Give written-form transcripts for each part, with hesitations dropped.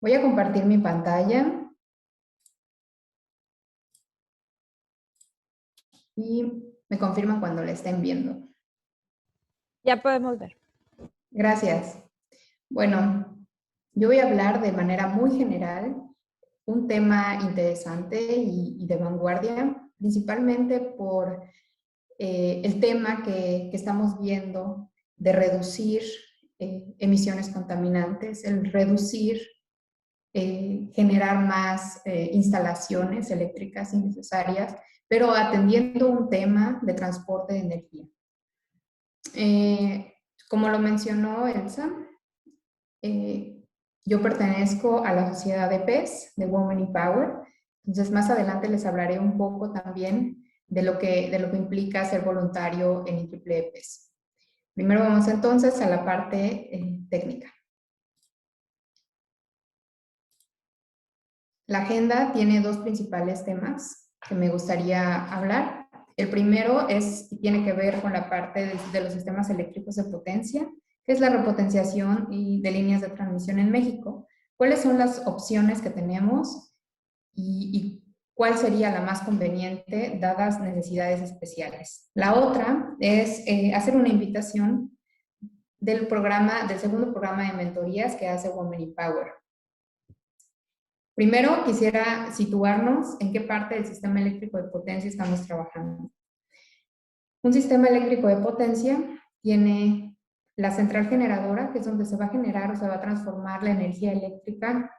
Voy a compartir mi pantalla y me confirman cuando la estén viendo. Ya podemos ver. Gracias. Bueno, yo voy a hablar de manera muy general un tema interesante y de vanguardia, principalmente por el tema que estamos viendo de reducir emisiones contaminantes, el reducir, generar más instalaciones eléctricas innecesarias, pero atendiendo un tema de transporte de energía. Como lo mencionó Elsa, yo pertenezco a la sociedad de PES, de Women in Power. Entonces, más adelante les hablaré un poco también de lo que implica ser voluntario en IEEE PES. Primero vamos entonces a la parte técnica. La agenda tiene dos principales temas que me gustaría hablar. El primero tiene que ver con la parte de los sistemas eléctricos de potencia, que es la repotenciación de líneas de transmisión en México. ¿Cuáles son las opciones que tenemos y cuál sería la más conveniente dadas necesidades especiales? La otra es hacer una invitación del segundo programa de mentorías que hace Women in Power. Primero, quisiera situarnos en qué parte del sistema eléctrico de potencia estamos trabajando. Un sistema eléctrico de potencia tiene la central generadora, que es donde se va a generar o se va a transformar la energía eléctrica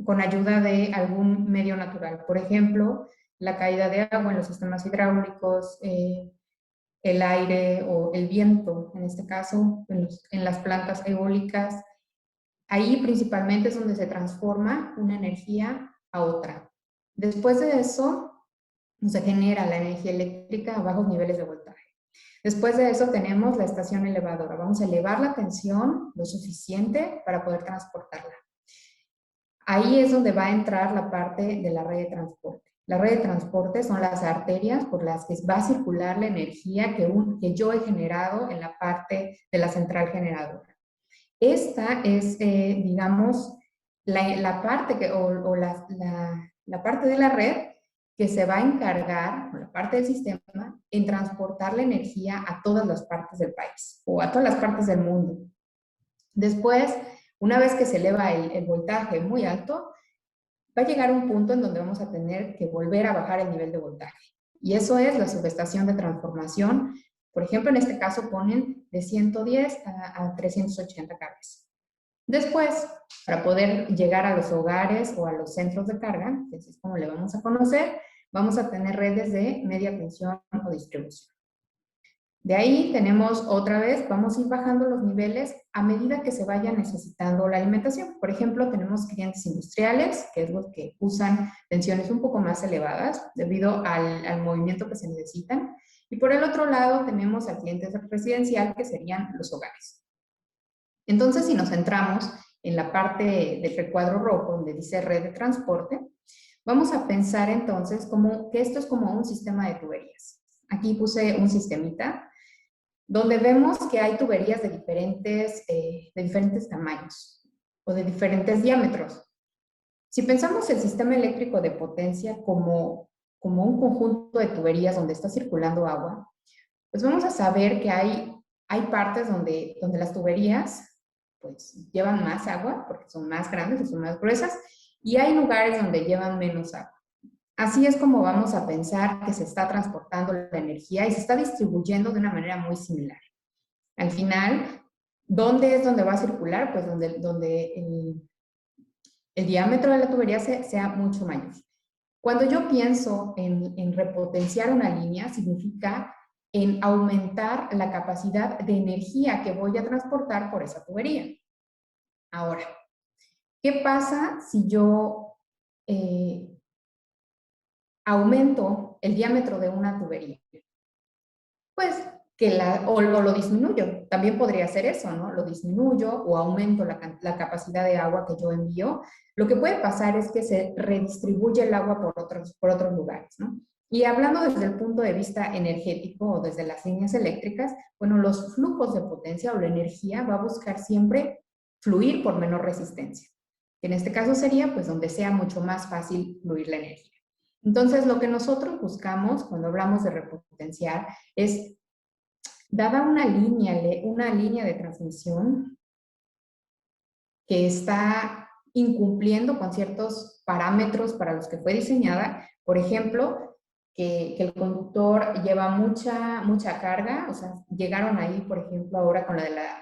con ayuda de algún medio natural. Por ejemplo, la caída de agua en los sistemas hidráulicos, el aire o el viento, en este caso, en las plantas eólicas. Ahí principalmente es donde se transforma una energía a otra. Después de eso, se genera la energía eléctrica a bajos niveles de voltaje. Después de eso tenemos la estación elevadora. Vamos a elevar la tensión lo suficiente para poder transportarla. Ahí es donde va a entrar la parte de la red de transporte. La red de transporte son las arterias por las que va a circular la energía que yo he generado en la parte de la central generadora. Esta es, digamos, la parte la parte de la red que se va a encargar, la parte del sistema, en transportar la energía a todas las partes del país o a todas las partes del mundo. Después, una vez que se eleva el voltaje muy alto, va a llegar un punto en donde vamos a tener que volver a bajar el nivel de voltaje. Y eso es la subestación de transformación. Por ejemplo, en este caso ponen de 110 a 380 kV. Después, para poder llegar a los hogares o a los centros de carga, que es como le vamos a conocer, vamos a tener redes de media tensión o distribución. De ahí tenemos otra vez, vamos a ir bajando los niveles a medida que se vaya necesitando la alimentación. Por ejemplo, tenemos clientes industriales, que es los que usan tensiones un poco más elevadas debido al movimiento que se necesitan. Y por el otro lado tenemos al cliente residencial, que serían los hogares. Entonces, si nos centramos en la parte del recuadro rojo, donde dice red de transporte, vamos a pensar entonces que esto es como un sistema de tuberías. Aquí puse un sistemita, donde vemos que hay tuberías de diferentes tamaños o de diferentes diámetros. Si pensamos el sistema eléctrico de potencia como un conjunto de tuberías donde está circulando agua, pues vamos a saber que hay partes donde las tuberías pues llevan más agua porque son más grandes y son más gruesas, y hay lugares donde llevan menos agua. Así es como vamos a pensar que se está transportando la energía y se está distribuyendo de una manera muy similar. Al final, ¿dónde es donde va a circular? Pues donde el diámetro de la tubería sea mucho mayor. Cuando yo pienso en repotenciar una línea, significa en aumentar la capacidad de energía que voy a transportar por esa tubería. Ahora, ¿qué pasa si yo aumento el diámetro de una tubería? Pues o lo disminuyo. También podría ser eso, ¿no? Lo disminuyo o aumento la capacidad de agua que yo envío. Lo que puede pasar es que se redistribuye el agua por otros lugares, ¿no? Y hablando desde el punto de vista energético o desde las líneas eléctricas, bueno, los flujos de potencia o la energía va a buscar siempre fluir por menor resistencia. que en este caso sería pues donde sea mucho más fácil fluir la energía. Entonces, lo que nosotros buscamos cuando hablamos de repotenciar es, dada una línea de transmisión que está incumpliendo con ciertos parámetros para los que fue diseñada, por ejemplo, que el conductor lleva mucha carga, o sea, llegaron ahí, por ejemplo, ahora con la de la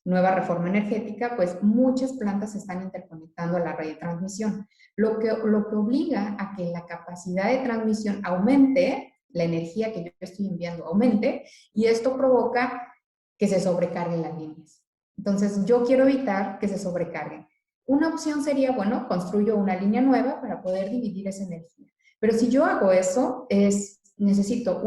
nueva reforma energética, pues muchas plantas se están interconectando a la red de transmisión, lo que obliga a que la capacidad de transmisión aumente, la energía que yo estoy enviando aumente, y esto provoca que se sobrecarguen las líneas. Entonces, yo quiero evitar que se sobrecarguen. Una opción sería, bueno, construyo una línea nueva para poder dividir esa energía. Pero si yo hago eso, necesito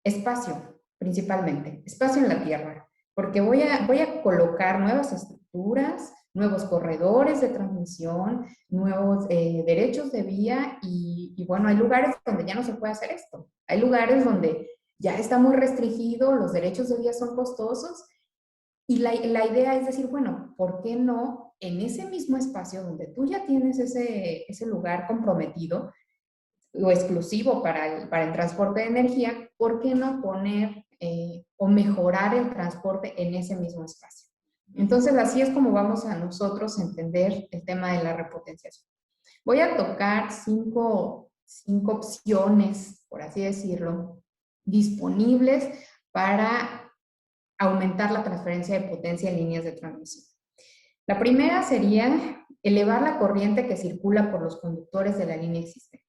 espacio, principalmente, espacio en la tierra, porque voy a colocar nuevas estructuras, nuevos corredores de transmisión, nuevos derechos de vía y bueno, hay lugares donde ya no se puede hacer esto. Hay lugares donde ya está muy restringido, los derechos de vía son costosos y la idea es decir, bueno, ¿por qué no en ese mismo espacio donde tú ya tienes ese lugar comprometido o exclusivo para el transporte de energía, ¿por qué no poner o mejorar el transporte en ese mismo espacio? Entonces, así es como vamos a nosotros entender el tema de la repotenciación. Voy a tocar cinco opciones, por así decirlo, disponibles para aumentar la transferencia de potencia en líneas de transmisión. La primera sería elevar la corriente que circula por los conductores de la línea existente.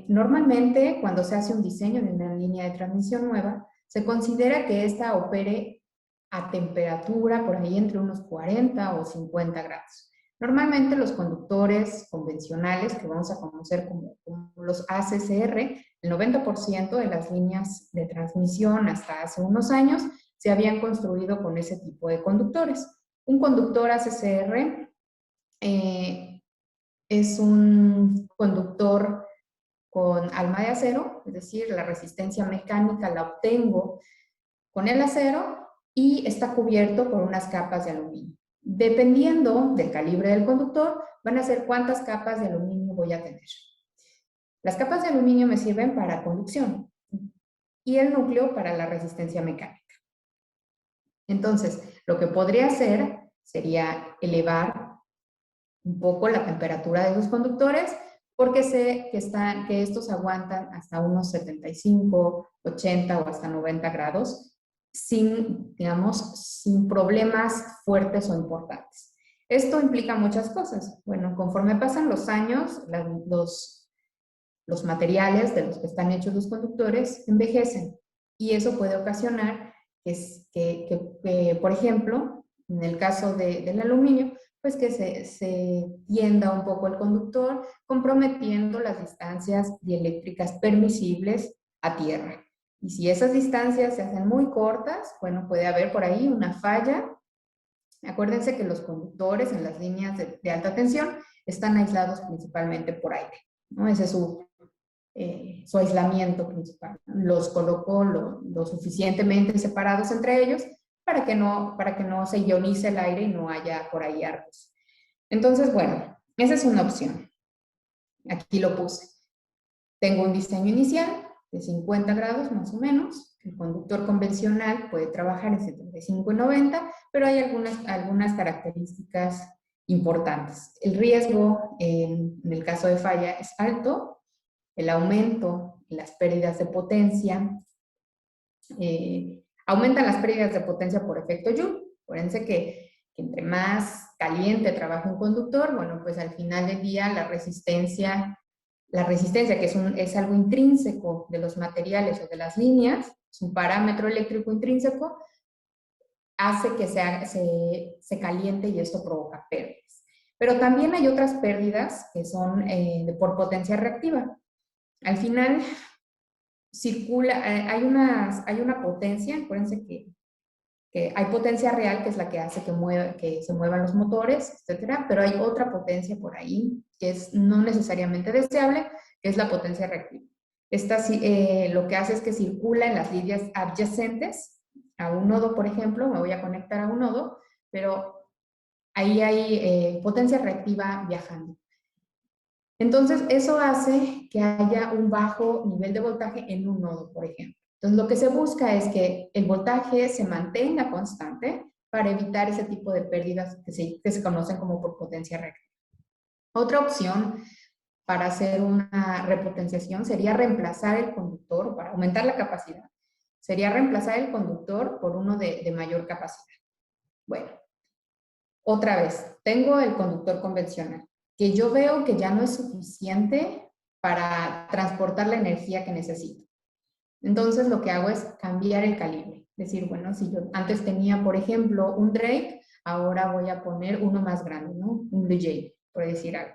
Normalmente, cuando se hace un diseño de una línea de transmisión nueva, se considera que ésta opere a temperatura por ahí entre unos 40 o 50 grados. Normalmente los conductores convencionales, que vamos a conocer como los ACCR, el 90% de las líneas de transmisión hasta hace unos años se habían construido con ese tipo de conductores. Un conductor ACCR es un conductor con alma de acero, es decir, la resistencia mecánica la obtengo con el acero y está cubierto por unas capas de aluminio. Dependiendo del calibre del conductor, van a ser cuántas capas de aluminio voy a tener. Las capas de aluminio me sirven para conducción y el núcleo para la resistencia mecánica. Entonces, lo que podría hacer sería elevar un poco la temperatura de los conductores porque sé que estos aguantan hasta unos 75, 80 o hasta 90 grados sin problemas fuertes o importantes. Esto implica muchas cosas. Bueno, conforme pasan los años, los materiales de los que están hechos los conductores envejecen y eso puede ocasionar que por ejemplo, en el caso del aluminio, pues que se tienda un poco el conductor, comprometiendo las distancias dieléctricas permisibles a tierra. Y si esas distancias se hacen muy cortas, bueno, puede haber por ahí una falla. Acuérdense que los conductores en las líneas de alta tensión están aislados principalmente por aire, ¿no? Ese es su aislamiento principal. Los colocó lo suficientemente separados entre ellos para que no se ionice el aire y no haya por ahí arcos. Entonces, bueno, esa es una opción. Aquí lo puse. Tengo un diseño inicial de 50 grados más o menos. El conductor convencional puede trabajar en 75 y 90, pero hay algunas características importantes. El riesgo en el caso de falla es alto, el aumento en las pérdidas de potencia, aumentan las pérdidas de potencia por efecto Joule. Acuérdense que entre más caliente trabaja un conductor, bueno, pues al final del día la resistencia que es algo intrínseco de los materiales o de las líneas, es un parámetro eléctrico intrínseco, hace que se caliente y esto provoca pérdidas. Pero también hay otras pérdidas que son por potencia reactiva. Al final circula, hay una potencia, acuérdense que hay potencia real, que es la que hace que se muevan los motores, etcétera, pero hay otra potencia por ahí que es no necesariamente deseable, que es la potencia reactiva. Esta lo que hace es que circula en las líneas adyacentes a un nodo, por ejemplo, me voy a conectar a un nodo, pero ahí hay potencia reactiva viajando. Entonces, eso hace que haya un bajo nivel de voltaje en un nodo, por ejemplo. Entonces, lo que se busca es que el voltaje se mantenga constante para evitar ese tipo de pérdidas que se conocen como por potencia reactiva. Otra opción para hacer una repotenciación sería reemplazar el conductor, para aumentar la capacidad, sería reemplazar el conductor por uno de mayor capacidad. Bueno, otra vez, tengo el conductor convencional, que yo veo que ya no es suficiente para transportar la energía que necesito. Entonces lo que hago es cambiar el calibre. Decir, bueno, si yo antes tenía, por ejemplo, un Drake, ahora voy a poner uno más grande, ¿no? Un Blue Jay, por decir algo.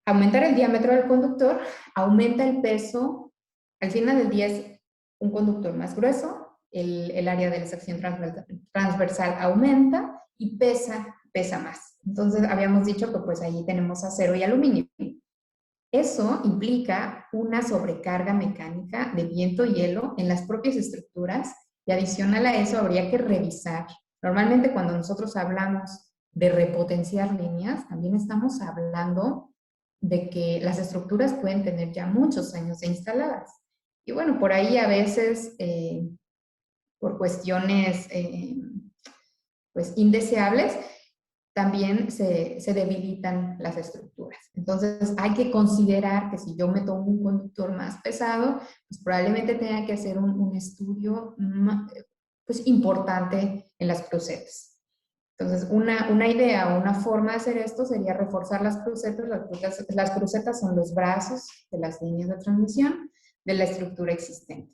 Aumentar el diámetro del conductor aumenta el peso. Al final del día es un conductor más grueso, el área de la sección transversal aumenta y pesa más. Entonces habíamos dicho que pues ahí tenemos acero y aluminio. Eso implica una sobrecarga mecánica de viento y hielo en las propias estructuras y adicional a eso habría que revisar. Normalmente cuando nosotros hablamos de repotenciar líneas, también estamos hablando de que las estructuras pueden tener ya muchos años de instaladas. Y bueno, por ahí a veces, por cuestiones pues indeseables, también se debilitan las estructuras. Entonces hay que considerar que si yo me tomo un conductor más pesado, pues probablemente tenga que hacer un estudio pues, importante en las crucetas. Entonces una idea o una forma de hacer esto sería reforzar las crucetas. Las crucetas son los brazos de las líneas de transmisión de la estructura existente.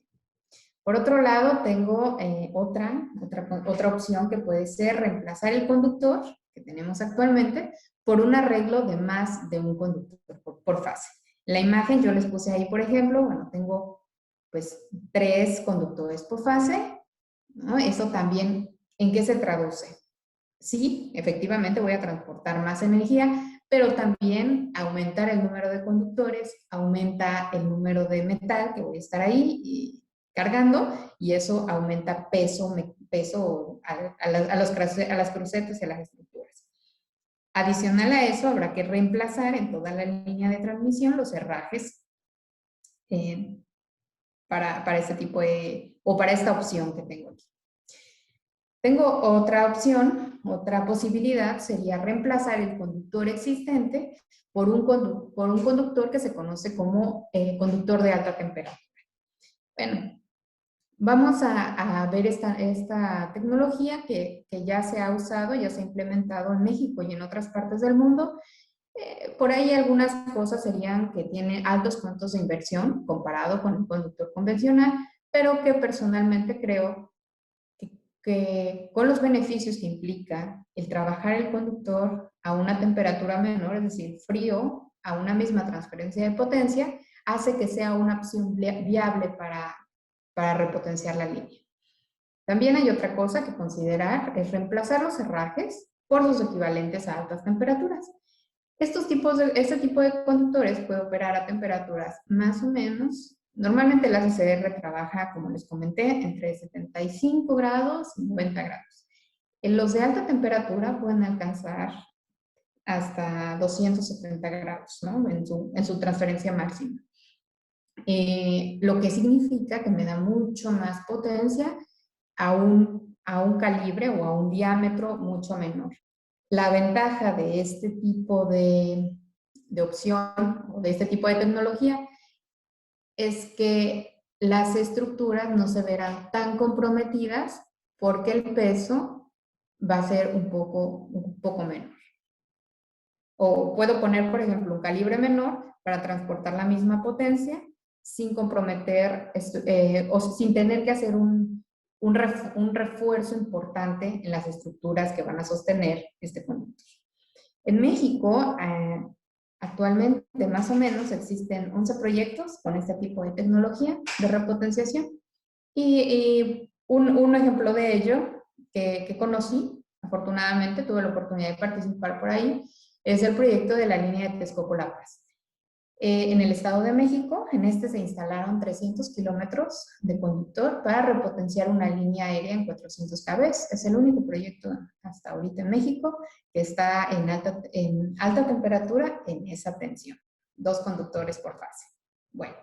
Por otro lado, tengo otra opción que puede ser reemplazar el conductor que tenemos actualmente por un arreglo de más de un conductor por fase. En la imagen yo les puse ahí, por ejemplo, bueno, tengo pues 3 conductores por fase, ¿no? Eso también, ¿en qué se traduce? Sí, efectivamente voy a transportar más energía, pero también aumentar el número de conductores, aumenta el número de metal que voy a estar ahí cargando y eso aumenta peso a las crucetas y a las estructuras. Adicional a eso, habrá que reemplazar en toda la línea de transmisión los herrajes para este tipo o para esta opción que tengo aquí. Tengo otra opción, otra posibilidad sería reemplazar el conductor existente por un conductor que se conoce como conductor de alta temperatura. Bueno, vamos a ver esta tecnología que ya se ha usado, ya se ha implementado en México y en otras partes del mundo. Por ahí algunas cosas serían que tiene altos costos de inversión comparado con el conductor convencional, pero que personalmente creo que con los beneficios que implica el trabajar el conductor a una temperatura menor, es decir, frío, a una misma transferencia de potencia, hace que sea una opción viable para repotenciar la línea. También hay otra cosa que considerar, es reemplazar los herrajes por sus equivalentes a altas temperaturas. Este tipo de conductores puede operar a temperaturas más o menos. Normalmente el ACCR trabaja, como les comenté, entre 75 grados y 90 grados. En los de alta temperatura pueden alcanzar hasta 270 grados, ¿no? en su transferencia máxima. Lo que significa que me da mucho más potencia a un calibre o a un diámetro mucho menor. La ventaja de este tipo de opción o de este tipo de tecnología es que las estructuras no se verán tan comprometidas porque el peso va a ser un poco menor. O puedo poner, por ejemplo, un calibre menor para transportar la misma potencia sin comprometer o sin tener que hacer un refuerzo importante en las estructuras que van a sostener este conductor. En México, actualmente más o menos existen 11 proyectos con este tipo de tecnología de repotenciación. Y un ejemplo de ello que conocí, afortunadamente tuve la oportunidad de participar por ahí, es el proyecto de la línea de Texcoco-La Paz. En el Estado de México, en este se instalaron 300 kilómetros de conductor para repotenciar una línea aérea en 400 kV. Es el único proyecto hasta ahorita en México que está en alta temperatura en esa tensión. 2 conductores por fase. Bueno,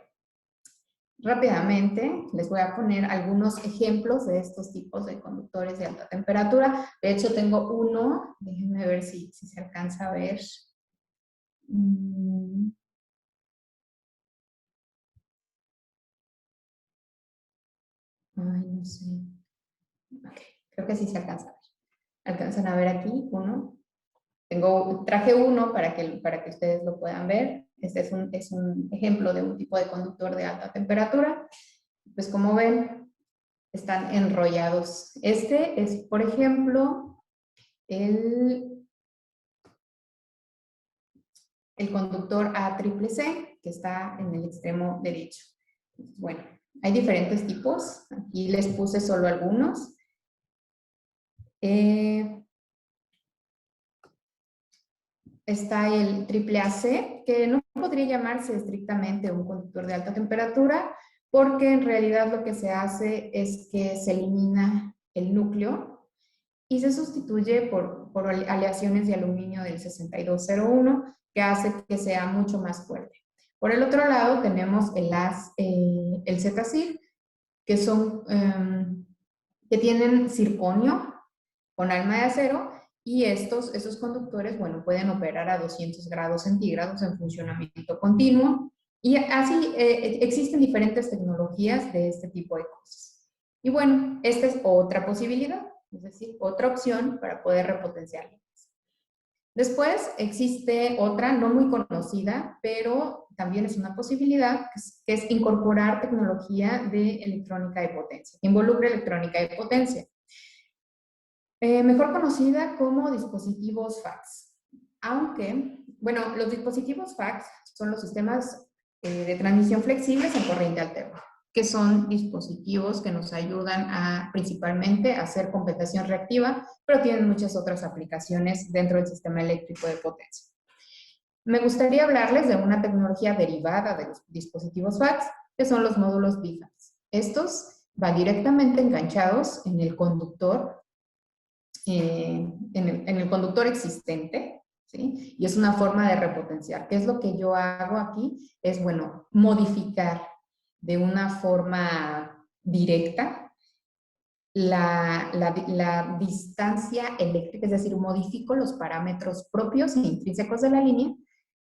rápidamente les voy a poner algunos ejemplos de estos tipos de conductores de alta temperatura. De hecho, tengo uno, déjenme ver si se alcanza a ver. Ay, no sé. Okay. Creo que sí se alcanza a ver. ¿Alcanzan a ver aquí uno? Traje uno para que ustedes lo puedan ver. Este es un ejemplo de un tipo de conductor de alta temperatura. Pues como ven, están enrollados. Este es, por ejemplo, el conductor ACCC, que está en el extremo derecho. Bueno, hay diferentes tipos. Aquí les puse solo algunos. Está el AAAC, que no podría llamarse estrictamente un conductor de alta temperatura, porque en realidad lo que se hace es que se elimina el núcleo y se sustituye por aleaciones de aluminio del 6201, que hace que sea mucho más fuerte. Por el otro lado tenemos el ZCIR, que que tienen circonio con alma de acero, y esos conductores, bueno, pueden operar a 200 grados centígrados en funcionamiento continuo, y así existen diferentes tecnologías de este tipo de cosas. Y bueno, esta es otra posibilidad, es decir, otra opción para poder repotenciar. Después existe otra no muy conocida, pero también es una posibilidad, que es incorporar tecnología de electrónica de potencia, que involucra electrónica de potencia. Mejor conocida como dispositivos FACS. Aunque, bueno, los dispositivos FACS son los sistemas de transmisión flexibles en corriente alterna, que son dispositivos que nos ayudan principalmente a hacer compensación reactiva, pero tienen muchas otras aplicaciones dentro del sistema eléctrico de potencia. Me gustaría hablarles de una tecnología derivada de los dispositivos FACS, que son los módulos BIFACS. Estos van directamente enganchados en el conductor en el conductor existente, ¿sí? Y es una forma de repotenciar. ¿Qué es lo que yo hago aquí? Es, bueno, modificar de una forma directa la distancia eléctrica, es decir, modifico los parámetros propios e intrínsecos de la línea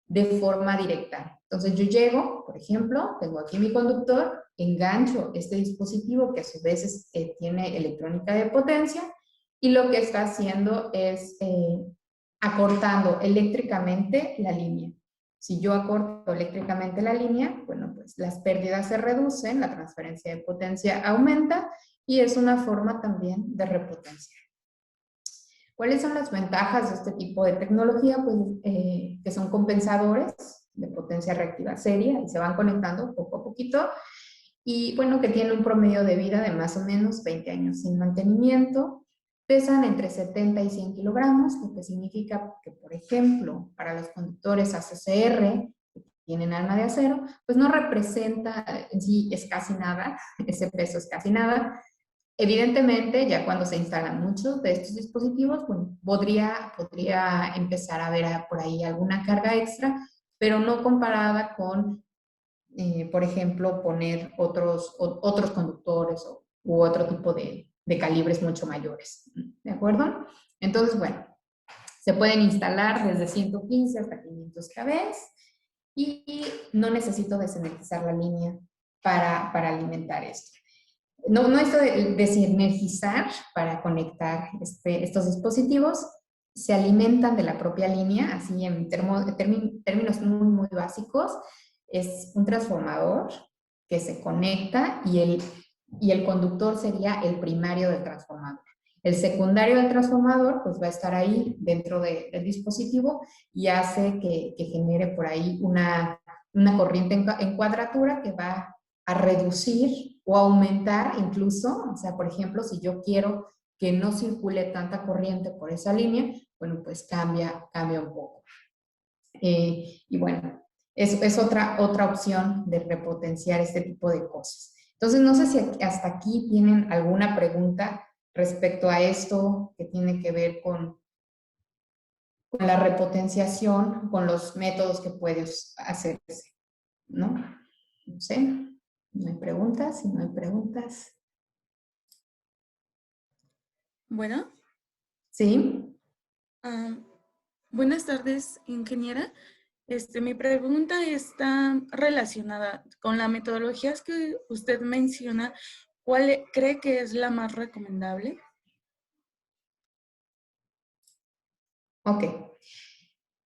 de forma directa. Entonces yo llego, por ejemplo, tengo aquí mi conductor, engancho este dispositivo que a su vez tiene electrónica de potencia, y lo que está haciendo es acortando eléctricamente la línea. Si yo acorto eléctricamente la línea, bueno, pues las pérdidas se reducen, la transferencia de potencia aumenta, y es una forma también de repotenciar. ¿Cuáles son las ventajas de este tipo de tecnología? Pues que son compensadores de potencia reactiva seria y se van conectando poco a poquito, y bueno, que tienen un promedio de vida de más o menos 20 años sin mantenimiento. Pesan entre 70 y 100 kilogramos, lo que significa que, por ejemplo, para los conductores ACCR, que tienen alma de acero, pues no representa en sí, es casi nada, ese peso es casi nada. Evidentemente, ya cuando se instalan muchos de estos dispositivos, bueno, podría empezar a haber por ahí alguna carga extra, pero no comparada con, por ejemplo, poner otros conductores u otro tipo de calibres mucho mayores, ¿de acuerdo? Entonces, bueno, se pueden instalar desde 115 hasta 500 kV, y no necesito desinergizar la línea para alimentar esto. No esto de desinergizar para conectar estos dispositivos, se alimentan de la propia línea, así en términos muy, muy básicos. Es un transformador que se conecta, y el conductor sería el primario del transformador. El secundario del transformador pues va a estar ahí dentro del dispositivo, y hace que genere por ahí una corriente en cuadratura que va a reducir o aumentar incluso, o sea, por ejemplo, si yo quiero que no circule tanta corriente por esa línea, bueno, pues cambia un poco. Y bueno, es otra opción de repotenciar este tipo de cosas. Entonces, no sé si hasta aquí tienen alguna pregunta respecto a esto que tiene que ver con la repotenciación, con los métodos que puedes hacerse, ¿no? No sé, no hay preguntas, si no hay preguntas. Bueno, Sí. Buenas tardes, ingeniera. Mi pregunta está relacionada con las metodologías que usted menciona. ¿Cuál cree que es la más recomendable? Ok.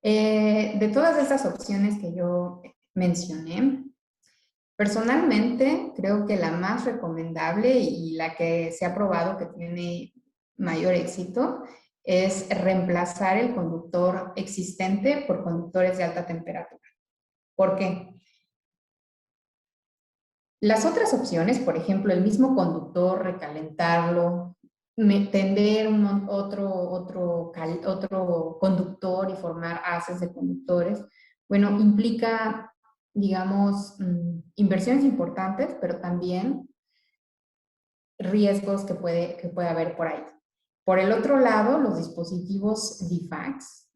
De todas estas opciones que yo mencioné, personalmente creo que la más recomendable y la que se ha probado que tiene mayor éxito es reemplazar el conductor existente por conductores de alta temperatura. ¿Por qué? Las otras opciones, por ejemplo, el mismo conductor, recalentarlo, tender otro conductor y formar haces de conductores, bueno, implica, digamos, inversiones importantes, pero también riesgos que puede haber por ahí. Por el otro lado, los dispositivos DIFAX,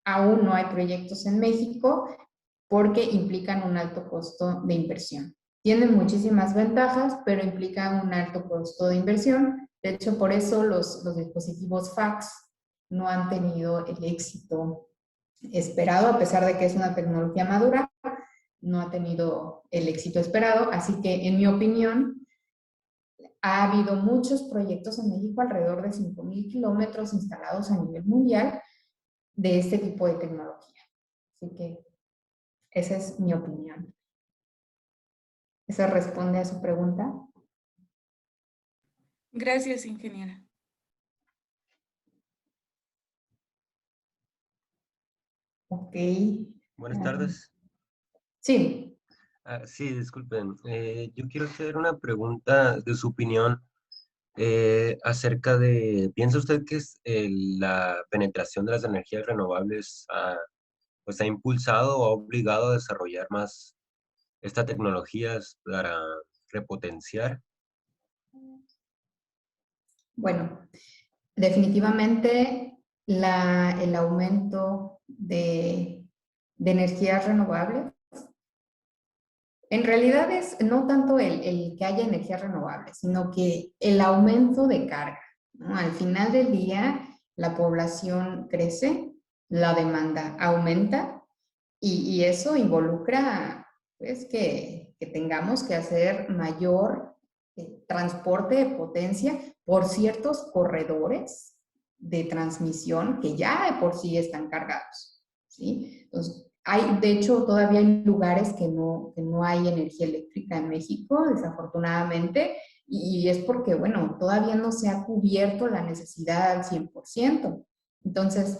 aún no hay proyectos en México porque implican un alto costo de inversión. Tienen muchísimas ventajas, pero implican un alto costo de inversión. De hecho, por eso los dispositivos FAX no han tenido el éxito esperado, a pesar de que es una tecnología madura, no ha tenido el éxito esperado. Así que, en mi opinión, ha habido muchos proyectos en México, alrededor de 5,000 kilómetros instalados a nivel mundial de este tipo de tecnología. Así que esa es mi opinión. ¿Eso responde a su pregunta? Gracias, ingeniera. Ok. Buenas tardes. Sí. Sí, disculpen. Yo quiero hacer una pregunta de su opinión acerca de, ¿piensa usted que la penetración de las energías renovables pues ha impulsado o ha obligado a desarrollar más estas tecnologías para repotenciar? Bueno, definitivamente el aumento de energías renovables, en realidad es no tanto el que haya energías renovables, sino que el aumento de carga, ¿no? Al final del día, la población crece, la demanda aumenta y eso involucra pues, que tengamos que hacer mayor transporte de potencia por ciertos corredores de transmisión que ya de por sí están cargados, ¿sí? Entonces, de hecho, todavía hay lugares que no hay energía eléctrica en México, desafortunadamente, y es porque, bueno, todavía no se ha cubierto la necesidad al 100%. Entonces,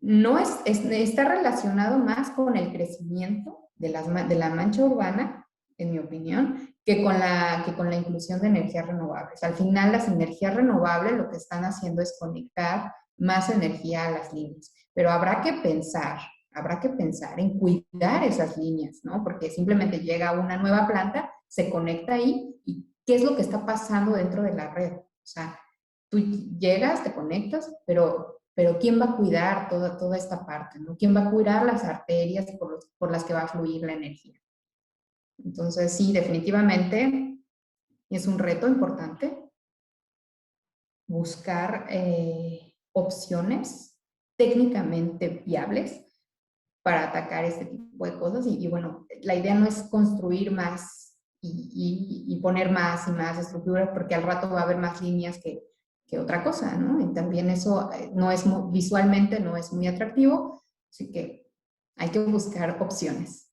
no está relacionado más con el crecimiento de la mancha urbana, en mi opinión, que con la inclusión de energías renovables. Al final, las energías renovables lo que están haciendo es conectar más energía a las líneas, pero habrá que pensar en cuidar esas líneas, ¿no? Porque simplemente llega una nueva planta, se conecta ahí y ¿qué es lo que está pasando dentro de la red? O sea, tú llegas, te conectas, pero ¿quién va a cuidar toda esta parte? ¿No? ¿Quién va a cuidar las arterias por las que va a fluir la energía? Entonces, sí, definitivamente es un reto importante buscar opciones técnicamente viables para atacar este tipo de cosas. Y bueno, la idea no es construir más y poner más y más estructuras, porque al rato va a haber más líneas que otra cosa, ¿no? Y también eso visualmente no es muy atractivo, así que hay que buscar opciones.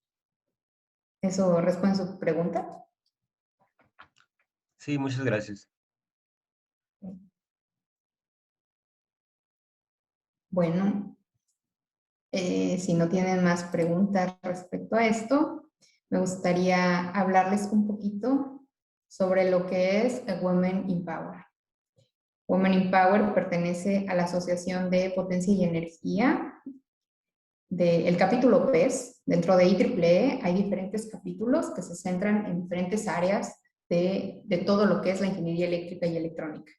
¿Eso responde a su pregunta? Sí, muchas gracias. Bueno, si no tienen más preguntas respecto a esto, me gustaría hablarles un poquito sobre lo que es Women in Power. Women in Power pertenece a la Asociación de Potencia y Energía del capítulo PES. Dentro de IEEE hay diferentes capítulos que se centran en diferentes áreas de todo lo que es la ingeniería eléctrica y electrónica.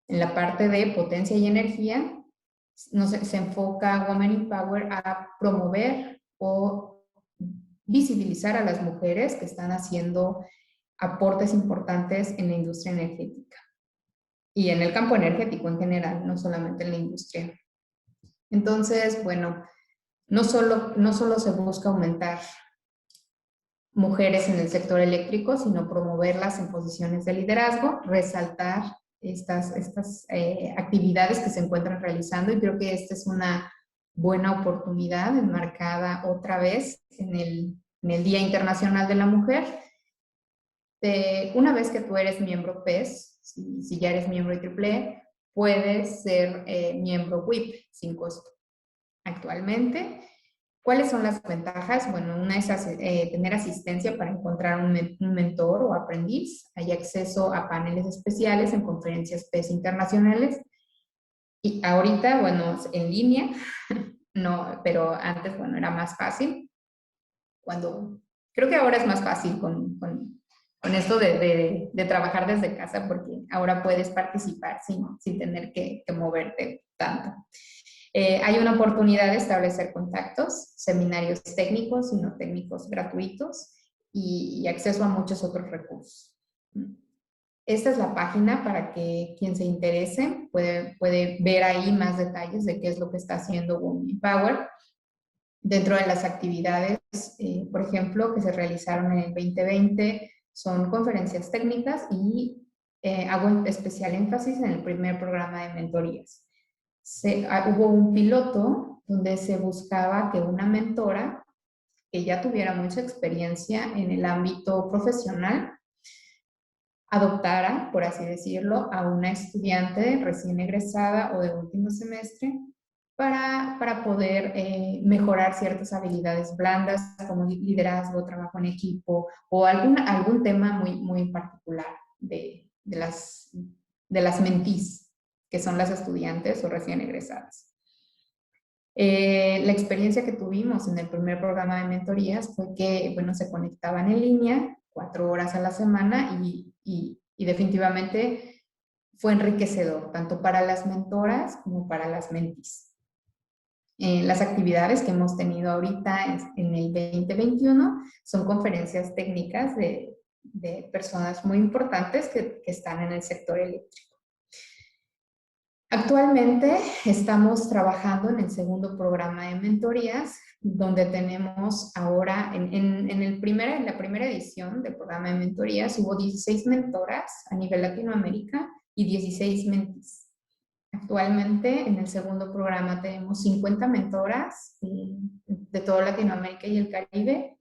En la parte de potencia y energía, se enfoca Women in Power a promover o visibilizar a las mujeres que están haciendo aportes importantes en la industria energética y en el campo energético en general, no solamente en la industria. Entonces, bueno, no solo se busca aumentar mujeres en el sector eléctrico, sino promoverlas en posiciones de liderazgo, resaltar estas actividades que se encuentran realizando, y creo que esta es una buena oportunidad enmarcada otra vez en el Día Internacional de la Mujer. Una vez que tú eres miembro PES, si ya eres miembro de IEEE, puedes ser miembro WIP sin costo. Actualmente, ¿cuáles son las ventajas? Bueno, una es tener asistencia para encontrar un mentor o aprendiz. Hay acceso a paneles especiales en conferencias PES internacionales. Y ahorita, bueno, en línea, no, pero antes, bueno, era más fácil. Creo que ahora es más fácil con esto de trabajar desde casa, porque ahora puedes participar sin tener que moverte tanto. Hay una oportunidad de establecer contactos, seminarios técnicos y no técnicos gratuitos, y acceso a muchos otros recursos. Esta es la página para que quien se interese puede ver ahí más detalles de qué es lo que está haciendo Women in Power. Dentro de las actividades, por ejemplo, que se realizaron en el 2020, son conferencias técnicas, y hago especial énfasis en el primer programa de mentorías. Hubo un piloto donde se buscaba que una mentora que ya tuviera mucha experiencia en el ámbito profesional adoptara, por así decirlo, a una estudiante recién egresada o de último semestre para poder mejorar ciertas habilidades blandas como liderazgo, trabajo en equipo o algún tema muy particular de las mentís, que son las estudiantes o recién egresadas. La experiencia que tuvimos en el primer programa de mentorías fue que, bueno, se conectaban en línea 4 horas a la semana, y definitivamente fue enriquecedor, tanto para las mentoras como para las mentis. Las actividades que hemos tenido ahorita en el 2021 son conferencias técnicas de personas muy importantes que están en el sector eléctrico. Actualmente estamos trabajando en el segundo programa de mentorías, donde tenemos ahora, en la primera edición del programa de mentorías, hubo 16 mentoras a nivel Latinoamérica y 16 mentis. Actualmente en el segundo programa tenemos 50 mentoras de toda Latinoamérica y el Caribe,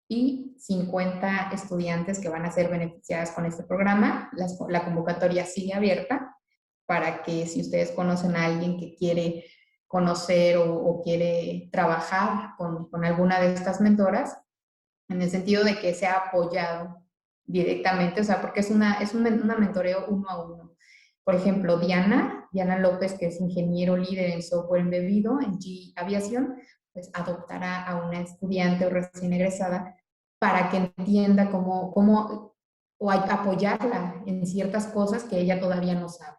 y 50 estudiantes que van a ser beneficiadas con este programa. La convocatoria sigue abierta para que, si ustedes conocen a alguien que quiere conocer o quiere trabajar con alguna de estas mentoras, en el sentido de que sea apoyado directamente, o sea, porque es un mentoreo 1-a-1. Por ejemplo, Diana López, que es ingeniero líder en software embebido en GE Aviación, pues adoptará a una estudiante o recién egresada para que entienda cómo o apoyarla en ciertas cosas que ella todavía no sabe.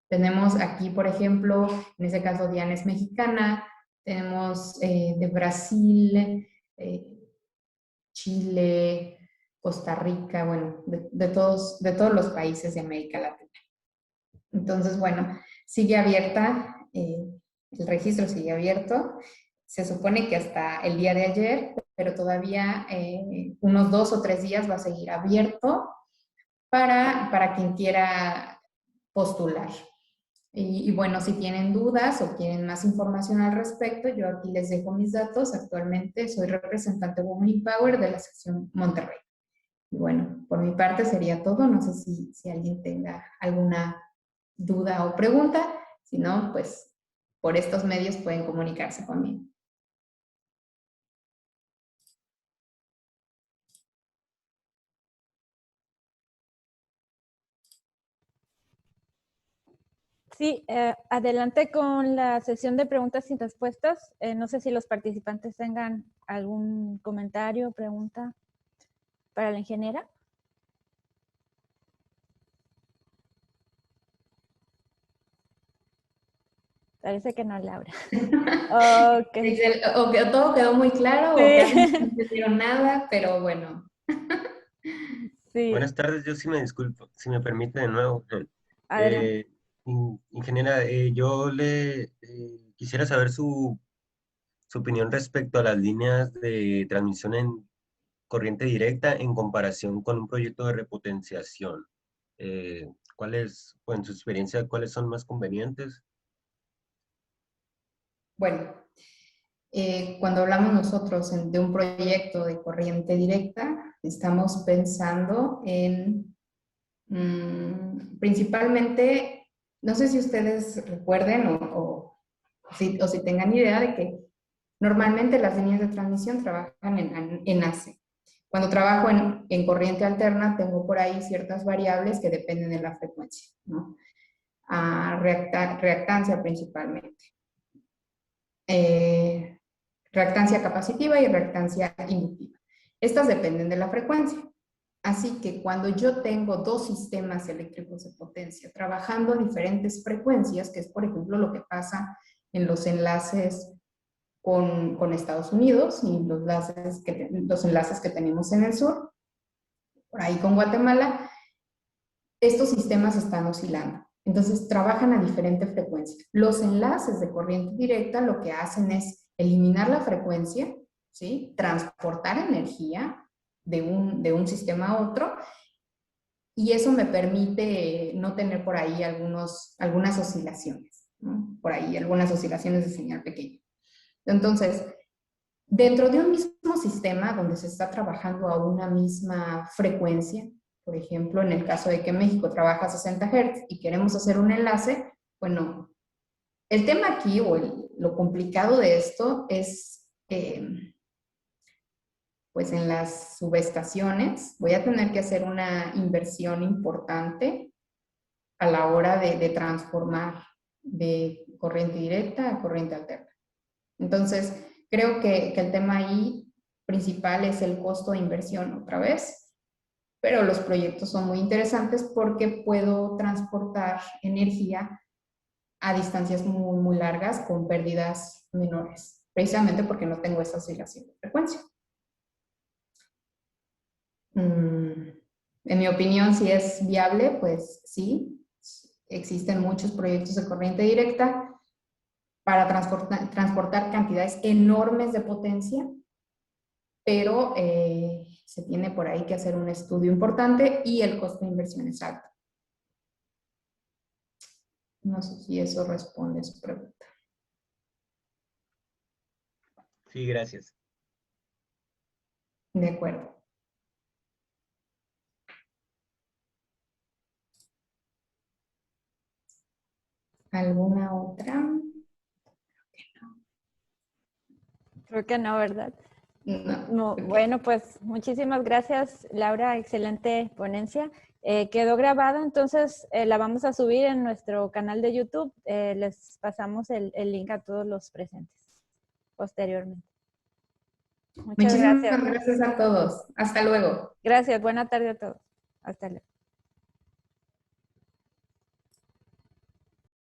Tenemos aquí, por ejemplo, en este caso Diana es mexicana, tenemos de Brasil, Chile, Costa Rica, bueno, de todos los países de América Latina. Entonces, bueno, sigue abierta, el registro sigue abierto. Se supone que hasta el día de ayer, pero todavía unos 2 o 3 días va a seguir abierto para quien quiera postular. Y bueno, si tienen dudas o quieren más información al respecto, yo aquí les dejo mis datos. Actualmente soy representante Women in Power de la sección Monterrey. Y bueno, por mi parte sería todo. No sé si alguien tenga alguna duda o pregunta. Si no, pues por estos medios pueden comunicarse conmigo. Sí, adelante con la sesión de preguntas y respuestas. No sé si los participantes tengan algún comentario o pregunta para la ingeniera. Parece que no, Laura. Ok. O que todo quedó muy claro, o Sí. que no entendieron nada, pero bueno. Sí, Buenas tardes, yo sí me disculpo, si me permite de nuevo. adelante. Ingeniera, yo le quisiera saber su opinión respecto a las líneas de transmisión en corriente directa en comparación con un proyecto de repotenciación. ¿Cuáles, o en su experiencia, cuáles son más convenientes? Bueno, cuando hablamos nosotros de un proyecto de corriente directa, estamos pensando en principalmente, no sé si ustedes recuerden o si tengan idea de que normalmente las líneas de transmisión trabajan en AC. Cuando trabajo en corriente alterna, tengo por ahí ciertas variables que dependen de la frecuencia, ¿no? Reactancia principalmente. Reactancia capacitiva y reactancia inductiva. Estas dependen de la frecuencia. Así que cuando yo tengo dos sistemas eléctricos de potencia trabajando a diferentes frecuencias, que es por ejemplo lo que pasa en los enlaces con Estados Unidos y los enlaces que tenemos en el sur, por ahí con Guatemala, estos sistemas están oscilando. Entonces trabajan a diferente frecuencia. Los enlaces de corriente directa lo que hacen es eliminar la frecuencia, ¿sí? Transportar energía de un sistema a otro, y eso me permite no tener por ahí algunas oscilaciones, ¿no? Por ahí algunas oscilaciones de señal pequeña. Entonces, dentro de un mismo sistema donde se está trabajando a una misma frecuencia, por ejemplo, en el caso de que México trabaja a 60 Hz y queremos hacer un enlace, bueno, el tema aquí o lo complicado de esto es, pues en las subestaciones voy a tener que hacer una inversión importante a la hora de transformar de corriente directa a corriente alterna. Entonces, creo que el tema ahí principal es el costo de inversión otra vez, pero los proyectos son muy interesantes porque puedo transportar energía a distancias muy, muy largas con pérdidas menores, precisamente porque no tengo esa oscilación de frecuencia. En mi opinión, si es viable, pues sí. Existen muchos proyectos de corriente directa para transportar cantidades enormes de potencia, pero se tiene por ahí que hacer un estudio importante y el costo de inversión es alto. No sé si eso responde a su pregunta. Sí, gracias. De acuerdo. ¿Alguna otra? Creo que no, ¿verdad? No. No, Okay. bueno, pues muchísimas gracias, Laura. Excelente ponencia. Quedó grabada, entonces la vamos a subir en nuestro canal de YouTube. Les pasamos el link a todos los presentes posteriormente. Muchas Muchísimas gracias. gracias a todos. Hasta luego. Gracias. Buena tarde a todos. Hasta luego.